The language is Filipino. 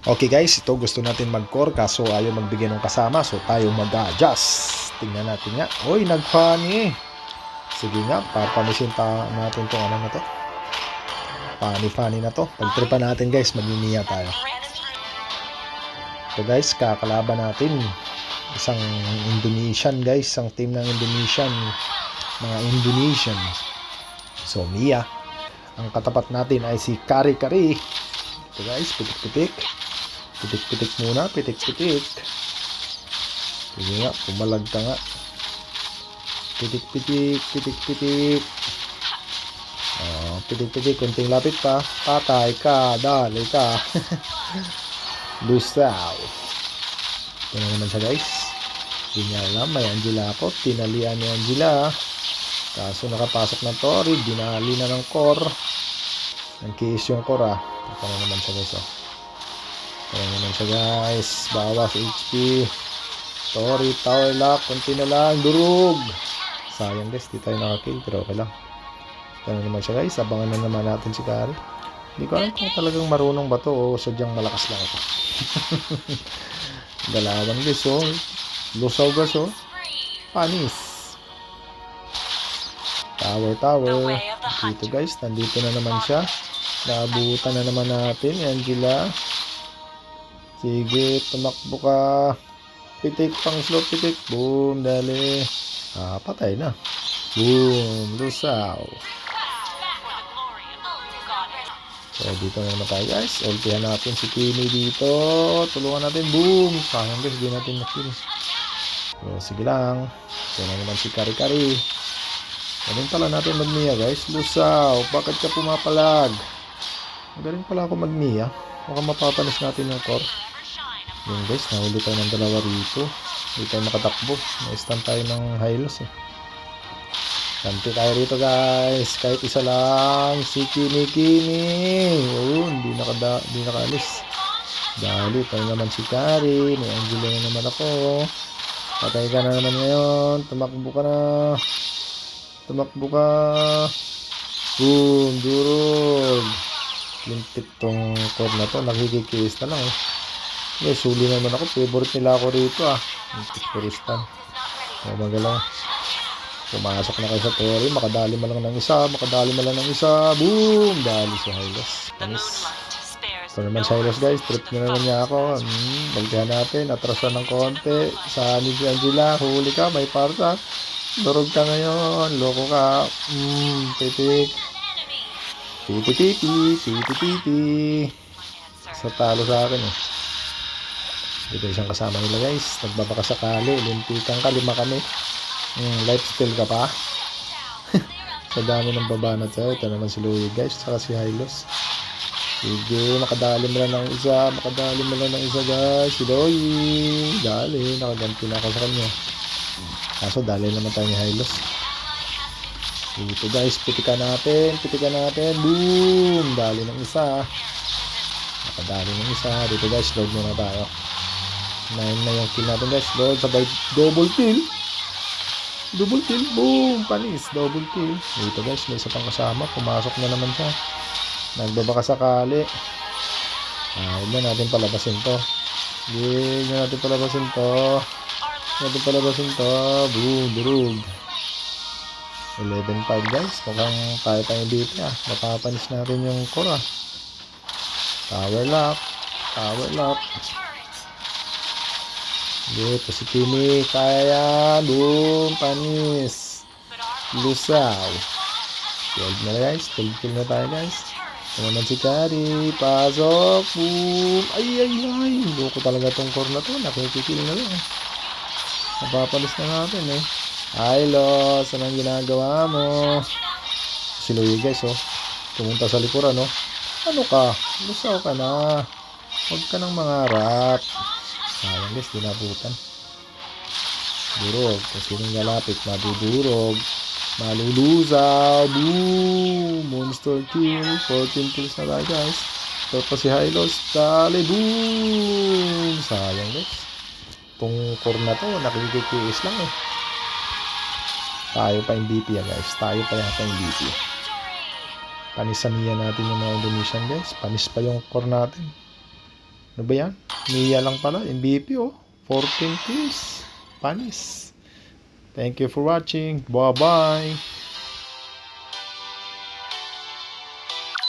Okay guys, ito gusto natin mag-core kaso ayaw magbigay ng kasama, so tayo mag-adjust. Tingnan natin nga. Oy, nag-funny. Sige nga, papamisin pa natin tong ano na to. Funny na to. Pagtripa natin guys, magmimiya tayo. So guys, kakalaban natin isang Indonesian guys, isang team ng Indonesian, mga Indonesian. So Mia, ang katapat natin ay si Kari Kari. Ito guys, pitik-pitik. Pitik-pitik muna, pitik-pitik. Sige nga, pumalag ka nga. Pitik-pitik, pitik-pitik. Pitik-pitik, kunting lapit pa. Patay ka, dali ka. Lusaw. Ito na naman siya guys. Hindi niya alam, may Angela ako. Tinalian ni Angela. Kaso nakapasok ng Tori, dinali na ng core. Nag-kiss yung core Ito na naman siya guys Ito na naman siya guys. Bawas HP. Tori, tower lock. Kunti na lang. Durug. Sayang guys, di tayo nakakill. Pero okay lang. Ito na naman siya guys. Abangan na naman natin si Kari. Hindi ko alam kung talagang marunong ba to o sadyang malakas lang ito. Galawan guys Lusaw guys Panis. Tower. Dito guys, nandito na naman siya. Naabutan na naman natin Angela. Sige, tumakbo ka. Pitik, pang slow pitik. Boom, dali. Patay na. Boom, lusaw. So, dito na naman tayo guys. Ultihan natin si Kimi dito. Tulungan natin. Boom. Sayang guys, di natin na-kill. So, sige lang. Ito na naman si Kari Kari. Galing pala natin mag-Mia guys. Lusaw, bakit ka pumapalag? Galing pala ako mag-Mia. Mukhang mapapanis natin yung core. Yun guys, nahuli tayo ng dalawa rito. Hindi tayo makatakbo. Na-stun tayo ng Hylos Kanti tayo rito guys. Kahit isa lang. Si Kimi. Hindi nakaalis. Dali, tayo naman si Kari. May Angela na naman ako. Patay ka na naman ngayon. Tumakbo ka na. Boom, durog. Lintik tong core na to. Nakikikis na lang Guys, huli naman ako. Favorite nila ako rito Lintik turistan. Magalaw. Pumasok na kayo sa Tori. Makadali mo lang ng isa. Boom! Dali si Hylos. Nice. Ito naman si Hylos guys. Trip na naman niya ako. Baltihan natin. Atrasan ng konti. Sa ni Angela. Huli ka. May parta. Durog ka ngayon. Loko ka. Pitik. Titi. Sa talo sa akin Dito isang kasama nila guys. Nagbabaka sakali. Olimpikan ka. 5 kami. Lifesteal ka pa. Sa dami ng baba na tayo. Ito naman si Louie guys. Saka si Hylos. Sige. Makadali mo lang ng isa guys. Si Louie. Dali. Nakaganti na ako sa kanya. Kaso dali naman tayo ni Hylos. Dito guys. Pitikan natin. Boom. Dali ng isa. Nakadali ng isa. Dito guys. Load muna tayo. 9 na yung kill natin guys. Load. Sabay double kill. Boom. Panis. Double kill. Dito guys. May isa pang kasama. Pumasok na naman siya. Nagbabaka sakali. Huwag na natin palabasin to. Boom. Durug. 11-5 guys. Mukhang tayo dito Mapapanis natin yung core Tower lock. Dito si Kimi. Kaya. Boom. Panis. Lusaw. 12 na guys. 12 kill na tayo guys. Ito naman si Kari. Pasok. Boom. Ay. Loko talaga tong core na to. Nakikikil na lang Napapalis na natin Hylos. Anong ginagawa mo? Si Louie guys pumunta sa likuran Ano ka? Lusaw ka na. Huwag ka nang mangarap. Sayang guys, dinabutan. Durog. Kung sinong lalapit, madudurog. Malulusaw. Boom! Monster kill. 14 kills na tayo guys. Ito pa si Hylos. Dali. Boom! Sayang guys. Itong core na to, nakikikis lang Tayo pa MVP guys. Tayo pa yata MVP. Panis sa Mia natin yung mga Indonesian guys. Panis pa yung core natin. Ano ba yan? Mia lang pala. MVP oh. 14 kills. Panis. Thank you for watching. Bye-bye.